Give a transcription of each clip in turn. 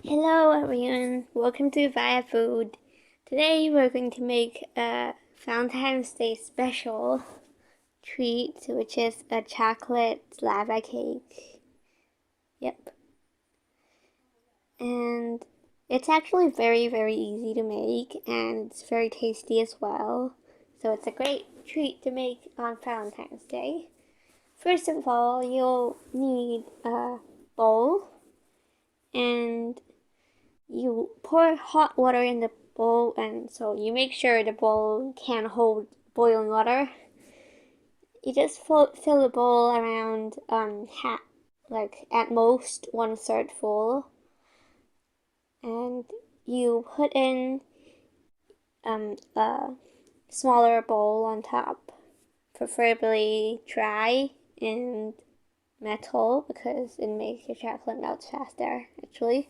Hello everyone, welcome to Avaia Food. Today we're going to make a Valentine's Day special treat, which is a chocolate lava cake. Yep. And it's actually very easy to make, and it's very tasty as well. So it's a great treat to make on Valentine's Day. First of all, you'll need a bowl, and you pour hot water in the bowl, and so you make sure the bowl can hold boiling water. You just fill the bowl around half, like at most 1/3 full, and you put in a smaller bowl on top, preferably dry and metal because it makes your chocolate melt faster actually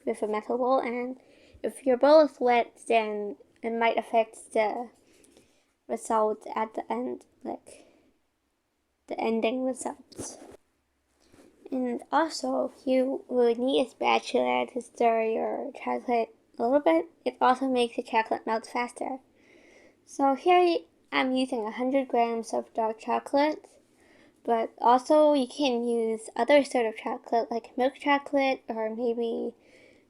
with a metal bowl. And if your bowl is wet, then it might affect the result at the end, like the ending results. And also, you will need a spatula to stir your chocolate a little bit. It also makes the chocolate melt faster. So here I'm using 100 grams of dark chocolate, but also you can use other sort of chocolate like milk chocolate or maybe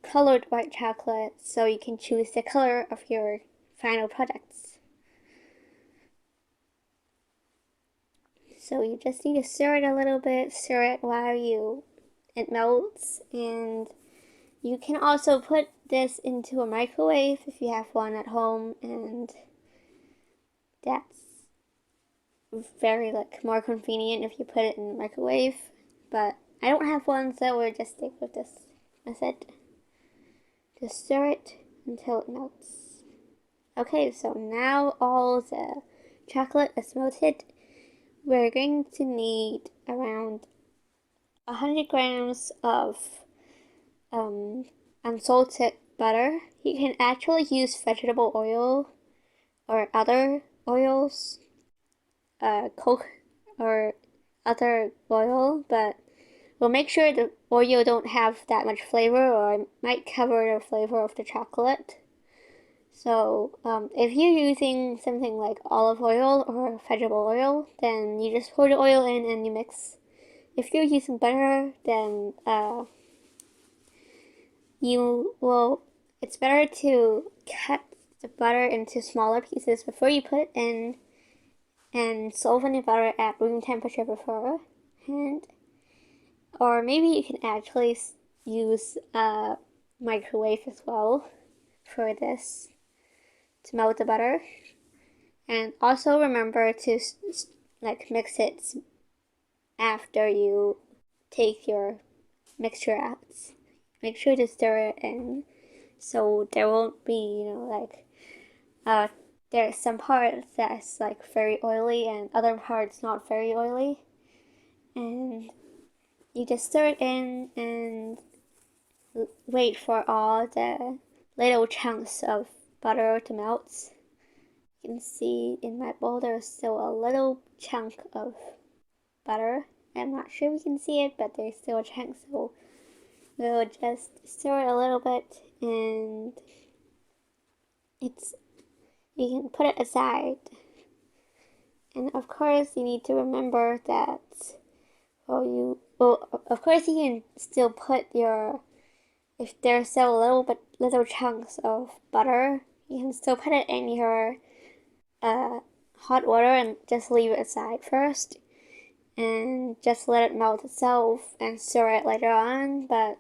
colored white chocolate, so you can choose the color of your final products. So you just need to stir it a little bit, stir it while it melts, and you can also put this into a microwave if you have one at home, and that's very more convenient if you put it in the microwave. But I don't have one, so we'll just stick with this method. Just stir it until it melts. Okay, so now all the chocolate is melted. We're going to need around 100 grams of unsalted butter. You can actually use vegetable oil or other oils, Coke or other oil, but we'll make sure the oil don't have that much flavor, or it might cover the flavor of the chocolate. So if you're using something like olive oil or vegetable oil, then you just pour the oil in and you mix. If you're using butter, then it's better to cut the butter into smaller pieces before you put it in, and soften the butter at room temperature beforehand. Or maybe you can actually use a microwave as well for this to melt the butter. And also remember to mix it after you take your mixture out. Make sure to stir it in so there won't be, there's some parts that's very oily and other parts not very oily. And you just stir it in and wait for all the little chunks of butter to melt. You can see in my bowl there's still a little chunk of butter. I'm not sure if you can see it, but there's still a chunk, so we'll just stir it a little bit, and you can put it aside. And of course you need to remember that of course you can still put if there's still little chunks of butter, you can still put it in your hot water and just leave it aside first and just let it melt itself and stir it later on. But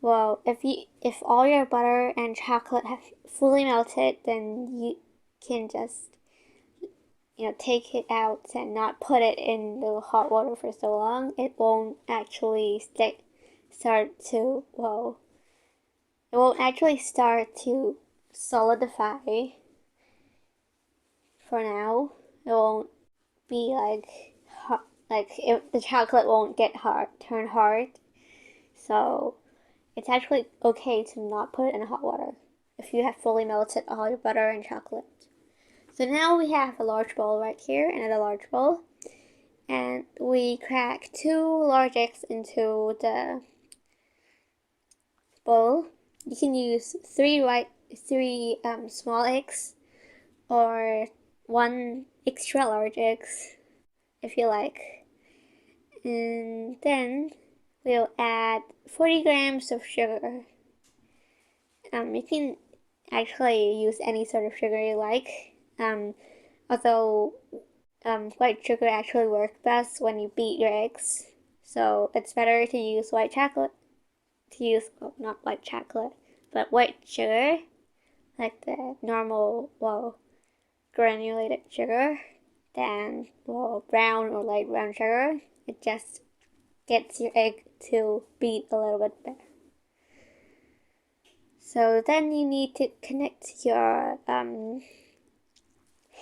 if all your butter and chocolate have fully melted, then you can just take it out and not put it in the hot water for so long. It won't actually start to solidify for now. It won't be the chocolate won't turn hard. So it's actually okay to not put it in hot water if you have fully melted all your butter and chocolate. So now we have a large bowl right here, another large bowl, and we crack 2 large eggs into the bowl, you can use three small eggs or one extra large eggs if you like. And then we'll add 40 grams of sugar. You can actually use any sort of sugar you like. Although white sugar actually works best when you beat your eggs. So it's better to use white chocolate. Not white chocolate, but white sugar, like the normal, granulated sugar, than, brown or light brown sugar. It just gets your egg to beat a little bit better. So then you need to connect your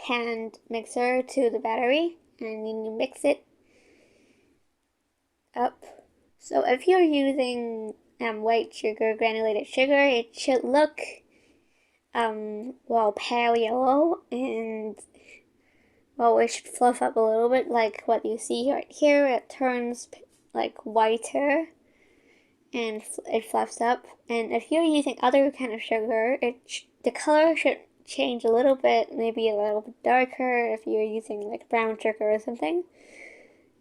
hand mixer to the battery, and you mix it up. So if you're using white sugar, granulated sugar, it should look pale yellow, and it should fluff up a little bit like what you see right here. It turns like whiter and it fluffs up. And if you're using other kind of sugar, the color should change a little bit, maybe a little bit darker if you're using like brown sugar or something.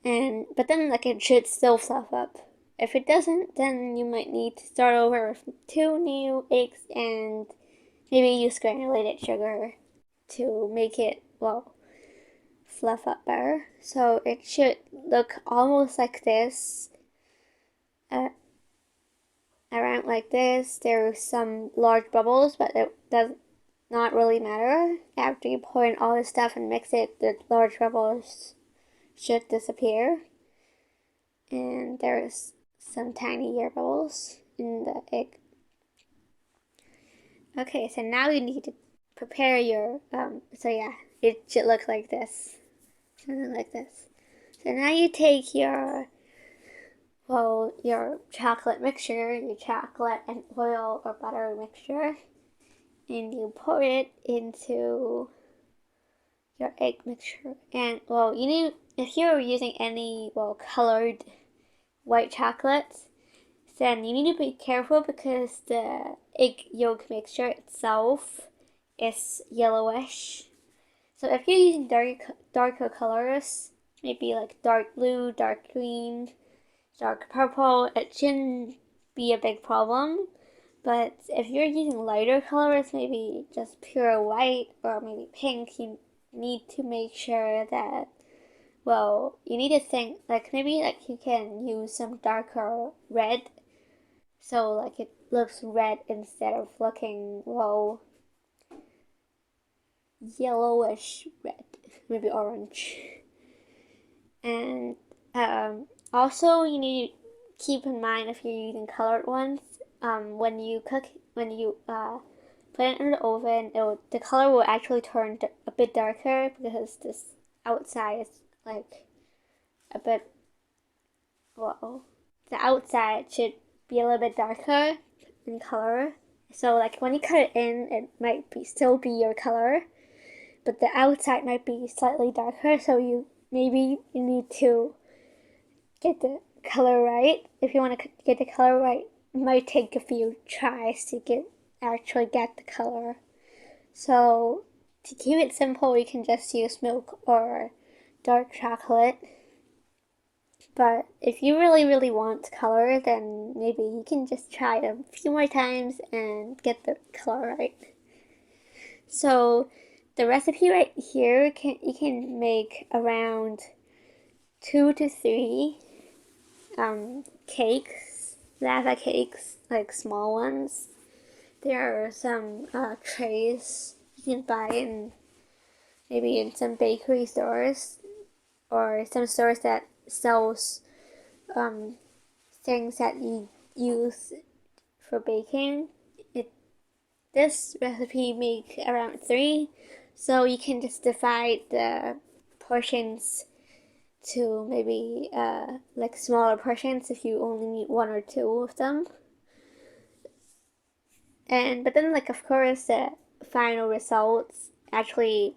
But then it should still fluff up. If it doesn't, then you might need to start over with 2 new eggs and maybe use granulated sugar to make it, fluff up better. So it should look almost like this. Around like this. There are some large bubbles, but it does not really matter. After you pour in all this stuff and mix it, the large bubbles should disappear. And there's some tiny air bubbles in the egg. Okay, so now you need to prepare your, it should look like this. Something like this. So now you take your chocolate mixture, your chocolate and oil or butter mixture, and you pour it into your egg mixture. And you need, if you're using any colored white chocolate, then you need to be careful because the egg yolk mixture itself is yellowish. So if you're using darker colors, maybe like dark blue, dark green, dark purple, it shouldn't be a big problem. But if you're using lighter colors, maybe just pure white or maybe pink, you need to make sure that, you need to think, maybe you can use some darker red, so it looks red instead of looking, yellowish red, maybe orange. And also you need to keep in mind if you're using colored ones, when you put it in the oven, the color will actually turn a bit darker because this outside is a bit, the outside should be a little bit darker in color. So when you cut it in, it might still be your color, but the outside might be slightly darker. So you need to get the color right. If you want to get the color right, it might take a few tries to actually get the color. So to keep it simple, you can just use milk or dark chocolate. But if you really, really want color, then maybe you can just try it a few more times and get the color right. So the recipe right here, you can make around 2 to 3 cakes, lava cakes, like small ones. There are some trays you can buy in some bakery stores or some stores that sells things that you use for baking. This recipe makes around 3, so you can just divide the portions to maybe smaller portions if you only need 1 or 2 of them. But then of course the final results actually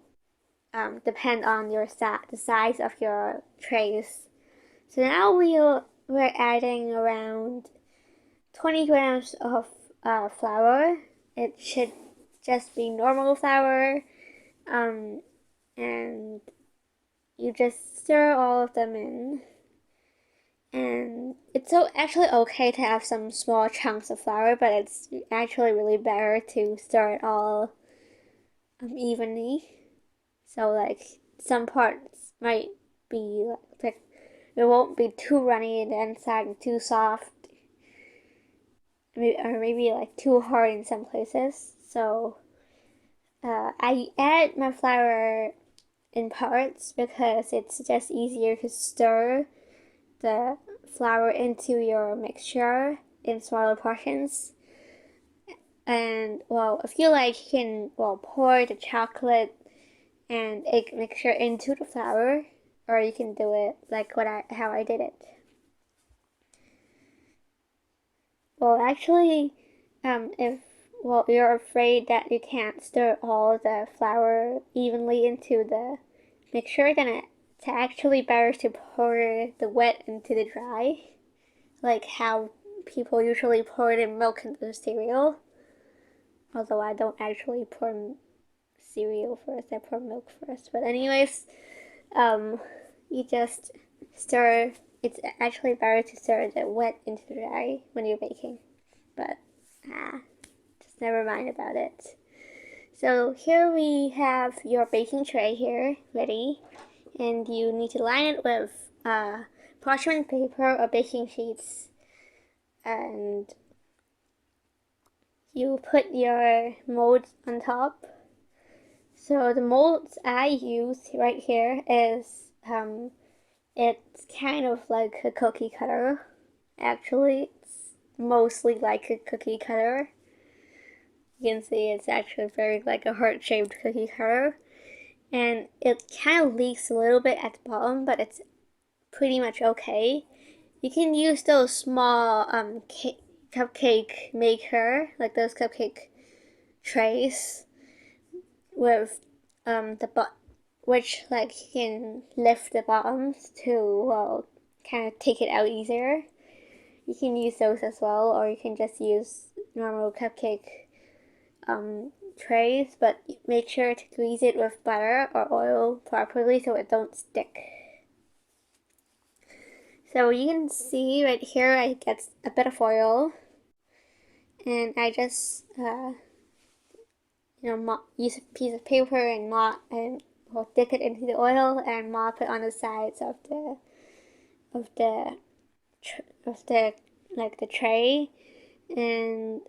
depend on the size of your trays. So now we're adding around 20 grams of flour. It should just be normal flour. And you just stir all of them in. And it's actually okay to have some small chunks of flour, but it's actually really better to stir it all evenly. So like some parts might be like it won't be too runny in the inside and too soft, or maybe like too hard in some places. So I add my flour in parts because it's just easier to stir the flour into your mixture in smaller portions. And well, if you like, you can pour the chocolate and egg mixture into the flour, or you can do it like how I did it. Well, actually, if you're afraid that you can't stir all the flour evenly into the mixture, then it's actually better to pour the wet into the dry, like how people usually pour the milk into the cereal. Although I don't actually pour cereal first, I pour milk first. But anyways, you just stir. It's actually better to stir the wet into the dry when you're baking. But just never mind about it. So here we have your baking tray here ready, and you need to line it with parchment paper or baking sheets, and you put your mold on top. So the molds I use right here is it's kind of like a cookie cutter. Actually, it's mostly like a cookie cutter. You can see it's actually very like a heart-shaped cookie cutter. And it kind of leaks a little bit at the bottom, but it's pretty much okay. You can use those small cupcake maker, like those cupcake trays with which like you can lift the bottoms to kind of take it out easier. You can use those as well, or you can just use normal cupcake trays, but make sure to grease it with butter or oil properly so it don't stick. So you can see right here I get a bit of oil, and I just use a piece of paper and mop and dip it into the oil and mop it on the sides of the like the tray. And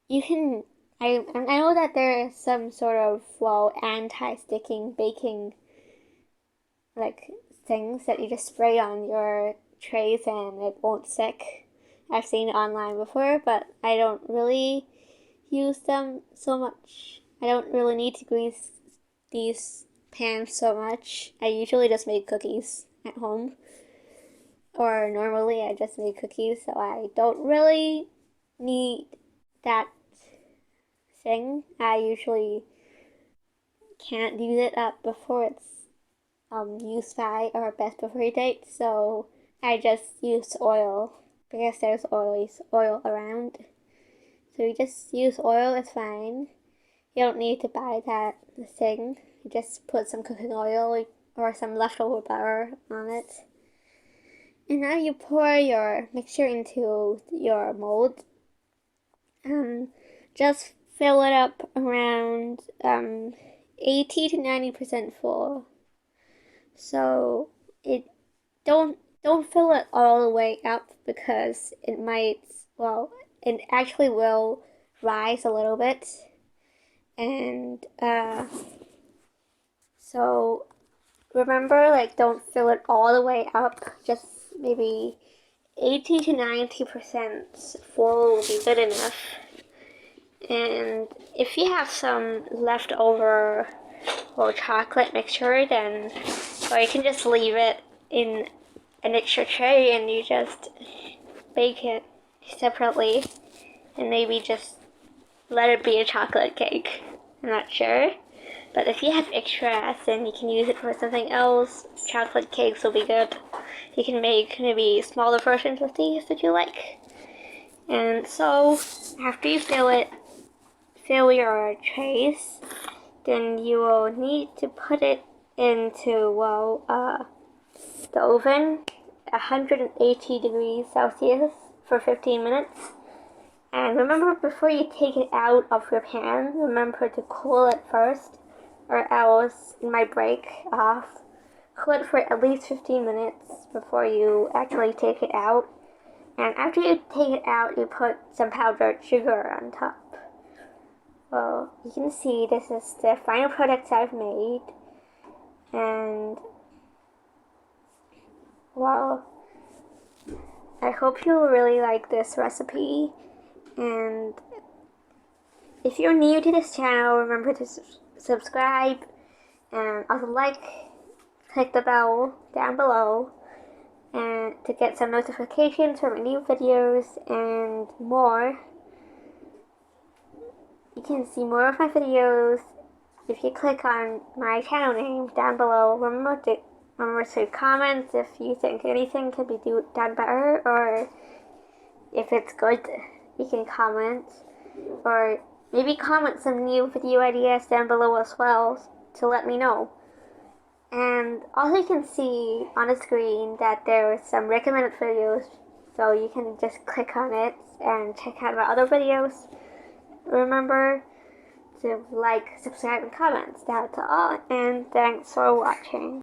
you can I know that there is some sort of anti-sticking baking like things that you just spray on your trays and it won't stick. I've seen it online before, but I don't really use them so much. I don't really need to grease these pans so much. I usually just make cookies at home, or normally I just make cookies, so I don't really need that thing. I usually can't use it up before it's use by or best before date, so I just use oil because there's always oil around. So you just use oil, it's fine. You don't need to buy that thing. You just put some cooking oil or some leftover butter on it. And now you pour your mixture into your mold. Just fill it up around 80 to 90% full. So don't fill it all the way up because it might it actually will rise a little bit. And so remember, like, don't fill it all the way up, just maybe 80 to 90% full will be good enough. And if you have some leftover chocolate mixture, then you can just leave it in an extra tray and you just bake it separately and maybe just let it be a chocolate cake. I'm not sure. But if you have extras, then you can use it for something else. Chocolate cakes will be good. You can make maybe smaller versions of these if you like. And so after you fill your trays, then you will need to put it into, the oven, 180 degrees Celsius for 15 minutes. And remember, before you take it out of your pan, remember to cool it first, or else it might break off. Cool it for at least 15 minutes before you actually take it out. And after you take it out, you put some powdered sugar on top. Well, you can see this is the final product I've made. And, well, I hope you'll really like this recipe. And if you're new to this channel, remember to subscribe and also click the bell down below and to get some notifications for my new videos and more. You can see more of my videos if you click on my channel name down below. Remember to comment if you think anything could be done better, or if it's good, you can comment, or maybe comment some new video ideas down below as well to let me know. And also you can see on the screen that there are some recommended videos, so you can just click on it and check out my other videos. Remember to like, subscribe, and comment. That's all, and thanks for watching.